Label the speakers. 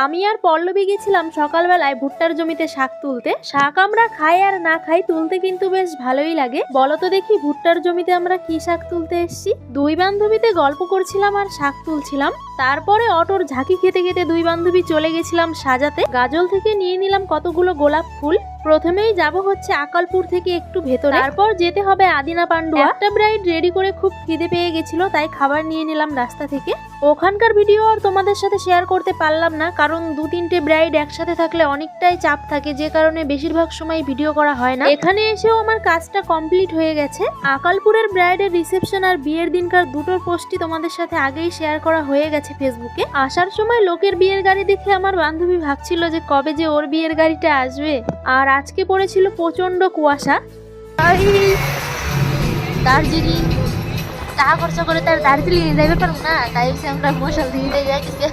Speaker 1: আমি আর পল্লবী গেছিলাম সকালবেলায় ভুট্টার জমিতে শাক তুলতে। শাক আমরা খাই আর না খাই, তুলতে কিন্তু বেশ ভালোই লাগে। বলো তো দেখি ভুট্টার জমিতে আমরা কি শাক তুলতে এসেছি। দুই বান্ধবীতে গল্প করছিলাম আর শাক তুলছিলাম। তারপরে অটোর ঝাঁকি খেতে খেতে দুই বান্ধবী চলে গেছিলাম সাজাতে। গাজল থেকে নিয়ে নিলাম কতগুলো গোলাপ ফুল। প্রথমেই যাব হচ্ছে আকালপুর থেকে একটু ভেতরে, তারপর যেতে হবে আদিনা পান্ডুয়া। একটা ব্রাইড রেডি করে খুব খিদে পেয়ে গেছিল, তাই খাবার নিয়ে নিলাম রাস্তা থেকে। ওখানকার ভিডিও আর তোমাদের সাথে শেয়ার করতে পারলাম না, কারণ 2-3টে ব্রাইড একসাথে থাকলে অনেকটাই চাপ থাকে, যে কারণে বেশিরভাগ সময় ভিডিও করা হয় না। এখানে এসেও আমার কাজটা কমপ্লিট হয়ে গেছে। আকালপুরের ব্রাইডের রিসেপশন আর বিয়ের দিনকার দুটোর পোস্টই তোমাদের সাথে আগেই শেয়ার করা হয়ে গেছে ফেসবুকে। আসার সময় লোকের বিয়ের গাড়ি দেখে আমার বান্ধবী ভাবছিল যে কবে যে ওর বিয়ের গাড়িটা আসবে। আর আজকে পড়েছিল প্রচন্ড কুয়াশা। দার্জিলিং টাকা খরচা করে তার দার্জিলিং যাইতে পারবো না, তাই আমরা মশাল দিয়ে যাইতেছি।